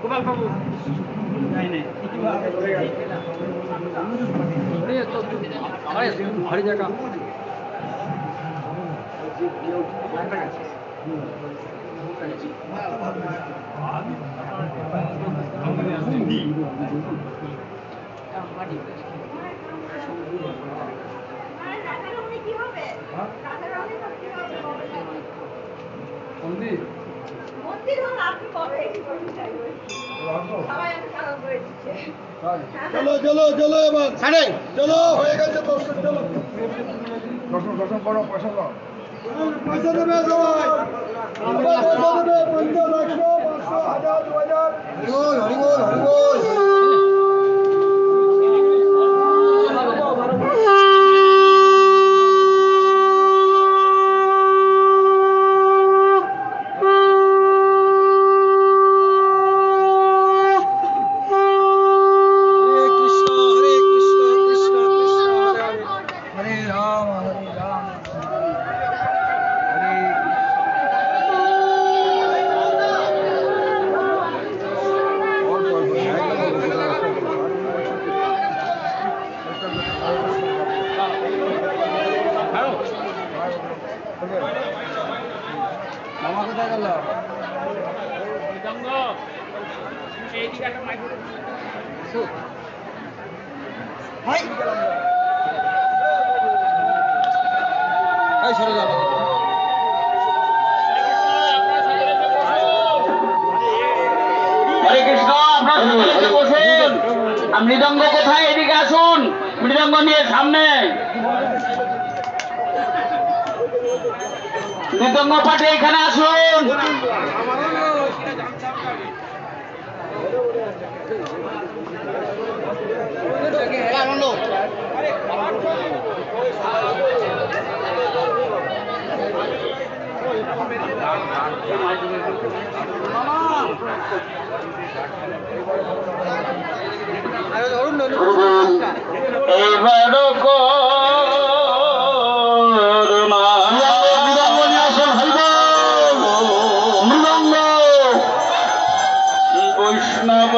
গোপাল বাবু ভারী জায়গা চলো চলো চলো এবার চলো হয়ে গেছে দর্শন চলো দর্শন করো পয়সা দাও পয়সা দেবে সবাই পয়সা দেবে 50 100 500 1000 2000 হরিবল হরিবল মামা কোথায় গেল সরে যাবো হরে কৃষ্ণ আপনার বসুন মৃদঙ্গ কোথায় এদিকে আসুন মৃদঙ্গ নিয়ে সামনে মৃদঙ্গ পাঠে এখানে আসুন বৈষ্ণব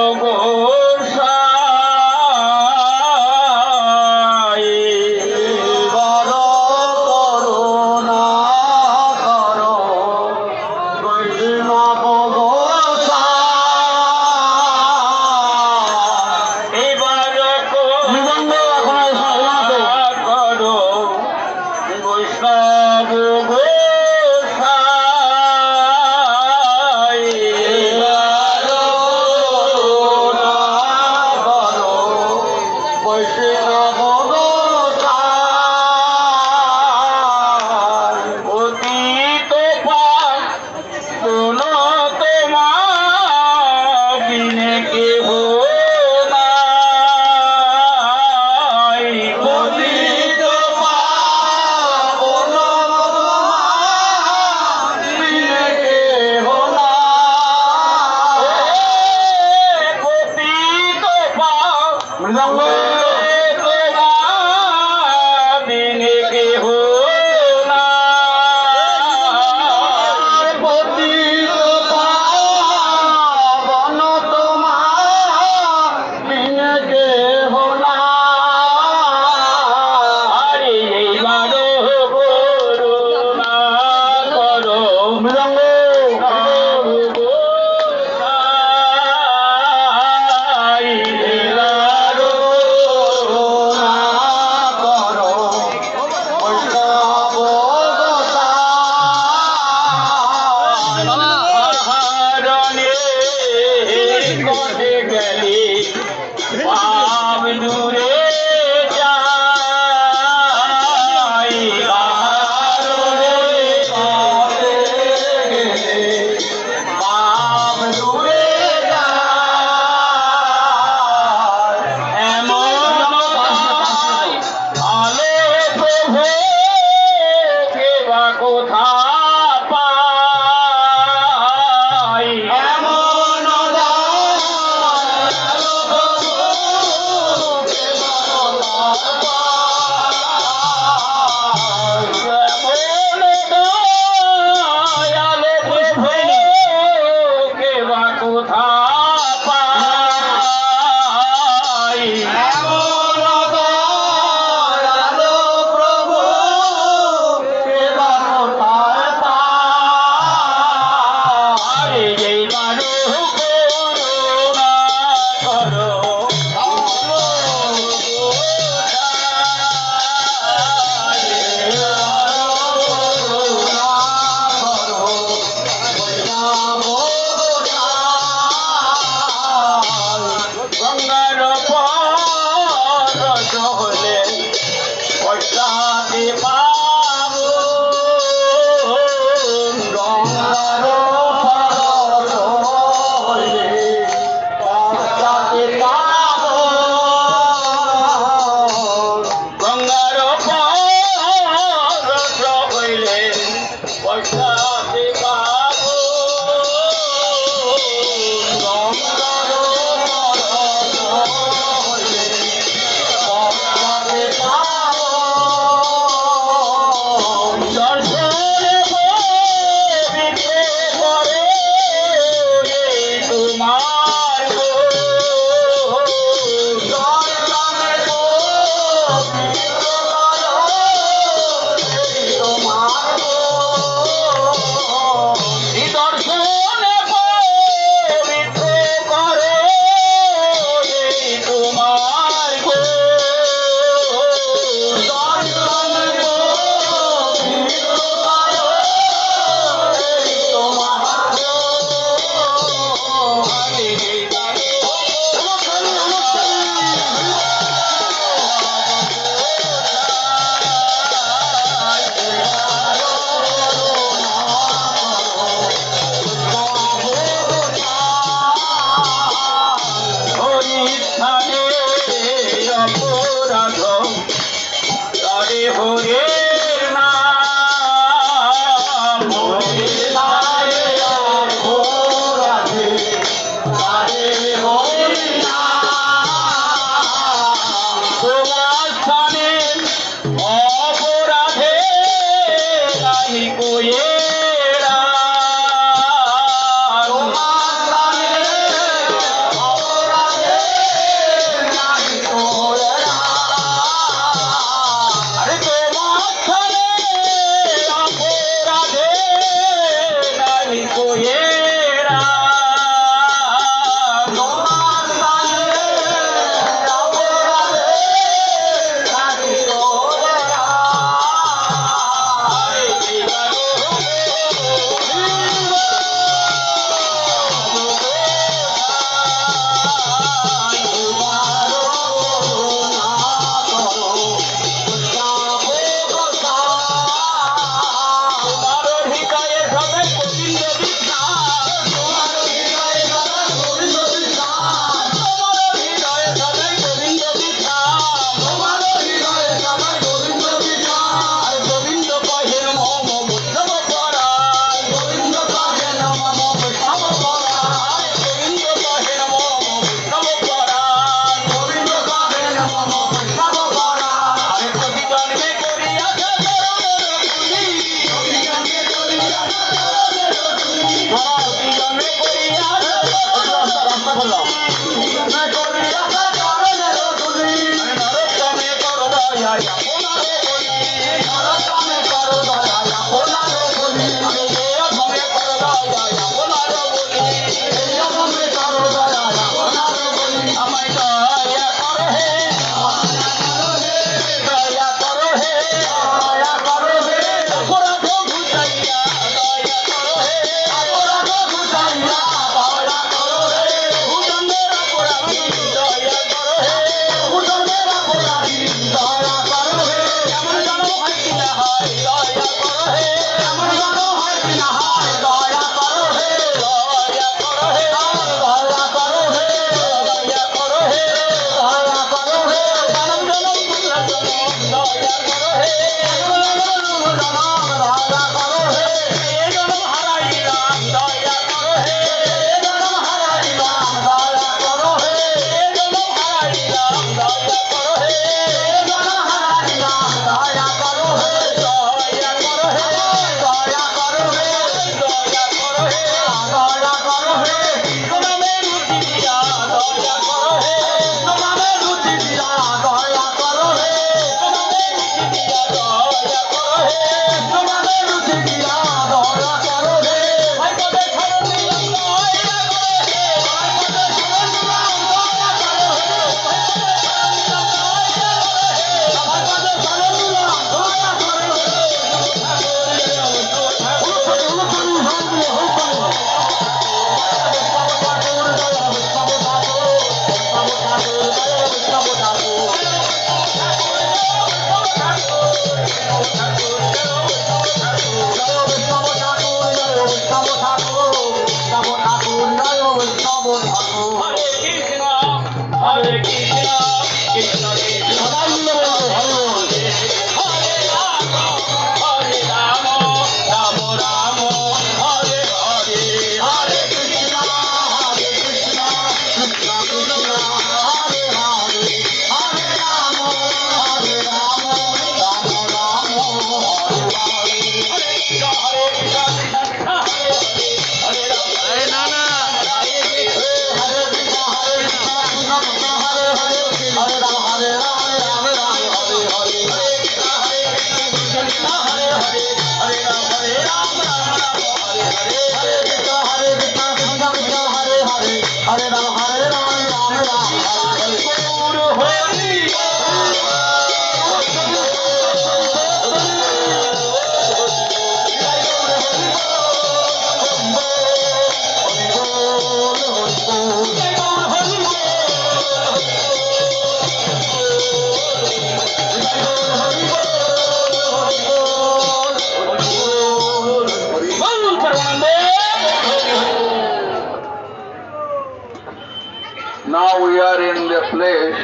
Now we are in the place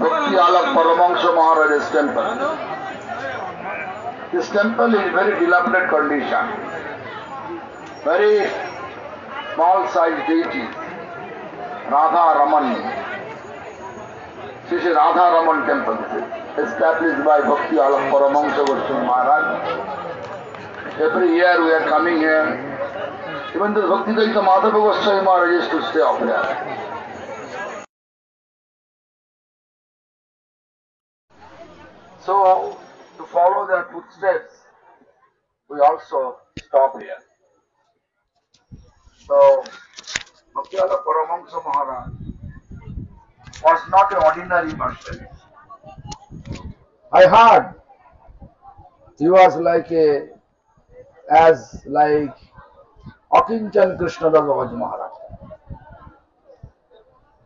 Bhakti Alak Paramahansa Maharaj's temple. This temple is very dilapidated condition. Very small sized deity, Radha Raman. This is Radha Raman temple, established by Bhakti Alak Paramahansa Maharaj. Every year we are coming here. Even the Bhaktivedanta Madhava Goswami Maharaj used to stay up there. So, to follow their footsteps, we also stop here. So, Bhaktivedanta Paramahansa Maharaj was not an ordinary person. I heard he was like Akinchan Krishna Das Maharaj.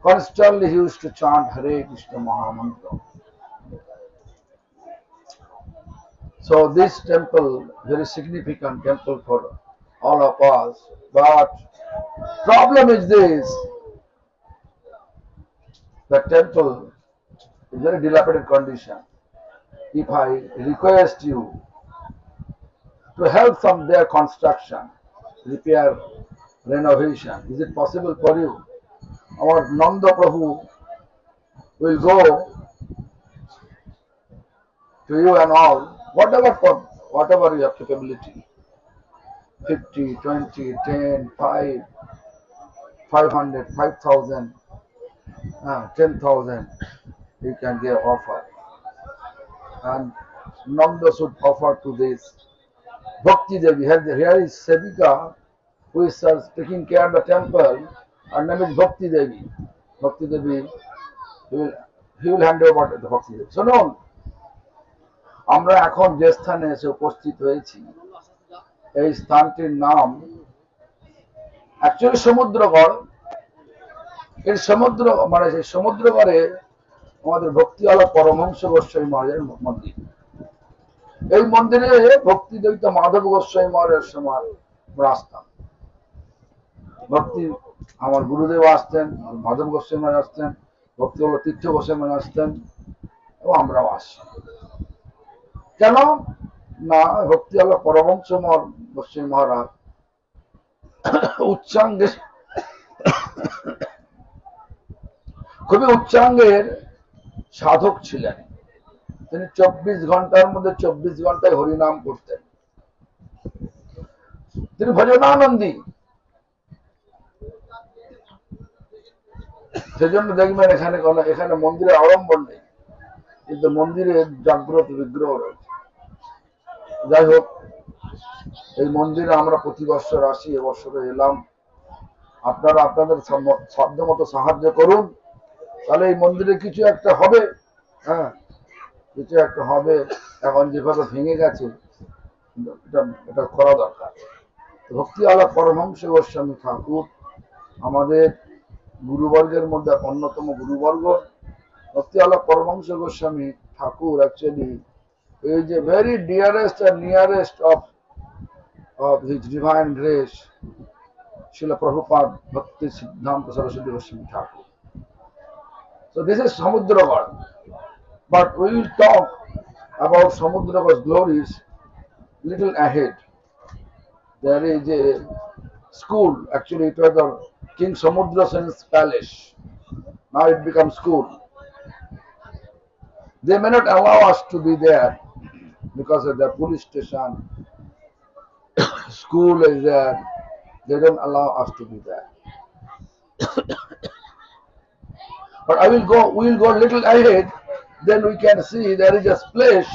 Constantly he used to chant Hare Krishna Mahamantra. So this temple, very significant temple for all of us. But problem is this, the temple is very dilapidated condition. If I request you to help some their construction, repair, renovation, is it possible for you? Our Nanda Prabhu will go to you and all, whatever your capability, 50, 20, 10, 5, 500, 5,000, 10,000, you can give offer. And Nanda should offer to this Bhakti Devi. Here is Sevika, who is taking care of the temple. Her name is Bhakti Devi. Bhakti Devi, he will hand over to the Bhakti Devi. So no, আমরা এখন যে স্থানে এসে উপস্থিত হয়েছি, এই স্থানটির নাম অ্যাকচুয়ালি সমুদ্রগড়। এই সমুদ্রগড়ে আমাদের ভক্তিওয়ালা পরমহংস গোস্বামী মহারাজের মন্দির। এই মন্দিরে ভক্তিদ্বৈত মাধব গোস্বামী মহারাজের সময় আমরা আসতাম। ভক্তি আমার গুরুদেব আসতেন, মাধব গোস্বামী মহারাজ আসতেন, ভক্তিওয়ালা তীর্থ গোস্বামী মহারাজ আসতেন এবং আমরাও আসি। কেন না ভক্তিওয়ালা পরমহংস গোস্বামী মহারাজ উচ্চাঙ্গের খুবই উচ্চাঙ্গের সাধক ছিলেন। তিনি 24 ঘন্টার মধ্যে 24 ঘন্টায় হরিনাম করতেন। তিনি ভজনানন্দী। সেজন্য দেখবেন এখানে মন্দিরের আড়ম্বর নেই, কিন্তু মন্দিরে জাগ্রত বিগ্রহ রয়েছে। যাই হোক, এই মন্দিরে আমরা প্রতি বছর আসি, এবছরে এলাম। আপনারা আপনাদের সাধ্য মতো সাহায্য করুন, তাহলে এই মন্দিরে কিছু একটা হবে। হ্যাঁ, কিছু একটা হবে। এখন যেভাবে ভেঙে গেছে, এটা করা দরকার। ভক্তিওয়ালা পরমহংস গোস্বামী ঠাকুর আমাদের গুরুবর্গের মধ্যে অন্যতম গুরুবর্গ। ভক্তিওয়ালা Paramahamsa Goswami Thakur actually is a very dearest and nearest of his divine grace, Srila Prabhupada Bhakti Siddhanta Saraswati Goswami Thakur. So this is Samudragad, but we will talk about Samudragad's glories little ahead. There is a school, actually it was the King Samudra Sen's palace. Now it becomes school. They may not allow us to be there because of the police station. School is there. They don't allow us to be there. But we will go a little ahead, then we can see there is a place,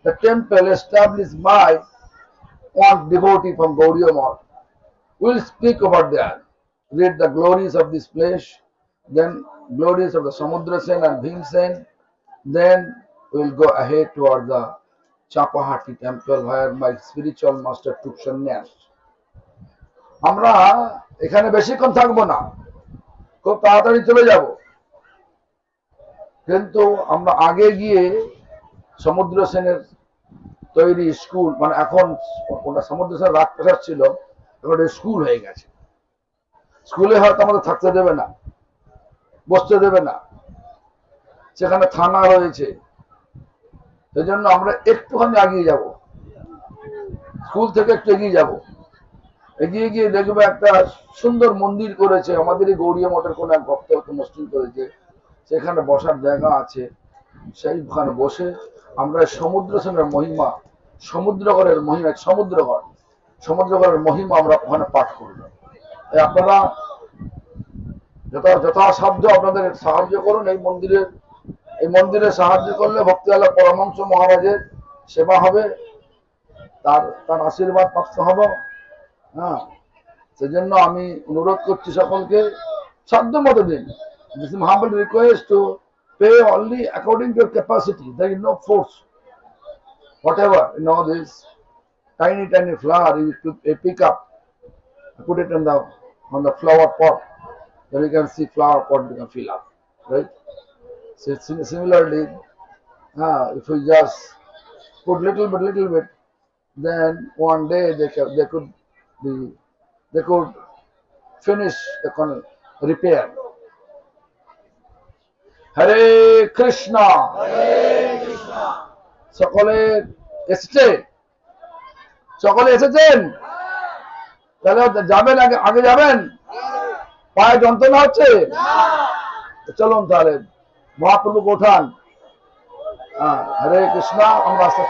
the temple established by one devotee from Gaudiya Math. We will speak about that. Read the glories of this place, then glories of the Samudra Sen and Bhim Sen. Then we will go ahead toward the Chapahati temple where my spiritual master took sannyas. আমরা এখানে বেশিক্ষণ থাকবো না, খুব তাড়াতাড়ি চলে যাব, কিন্তু আমরা আগে গিয়ে সমুদ্র সেনের তৈরি স্কুল, মানে এখন ওটা সমুদ্র সেনের রাজপ্রাসাদ ছিল, এখন স্কুল হয়ে গেছে। স্কুলে হয়তো আমাদের থাকতে দেবে না, বসতে দেবে না, সেখানে থানা রয়েছে, সেই জন্য আমরা একটুখানি এগিয়ে যাব, স্কুল থেকে একটু এগিয়ে যাব। এগিয়ে গিয়ে দেখবে একটা সুন্দর মন্দির করেছে, আমাদের এই গৌড়িয়া মঠের কোন এক ভক্ত মসজিদ করেছে, সেখানে বসার জায়গা আছে। সেইখানে বসে আমরা সমুদ্র সেনের মহিমা, সমুদ্রগড়ের মহিমা, সমুদ্রগড়ের মহিমা আমরা ওখানে পাঠ করব। আপনারা যথাসাধ্য আপনাদের সাহায্য করুন। এই মন্দিরে সাহায্য করলে ভক্তিওয়ালা পরমহংস মহারাজের সেবা হবে, তার আশীর্বাদ প্রাপ্ত হব। হ্যাঁ, সেজন্য আমি অনুরোধ করছি সকলকে সাধ্য মতো দিন। This is humble request to pay only according to your capacity. There is no force. Whatever, this tiny flower you pick up, put it on the flower pot, then you can see flower pot become fill up, right? So similarly, if we just put little bit, then one day they could finish the repair. Hare Krishna. সকলে এসেছেন, তাহলে যাবেন, আগে যাবেন, পায়ে যন্ত্রণা হচ্ছে, চলুন তাহলে মহাপ্রভুকে ওঠান। হরে কৃষ্ণ। আমরা আস্তে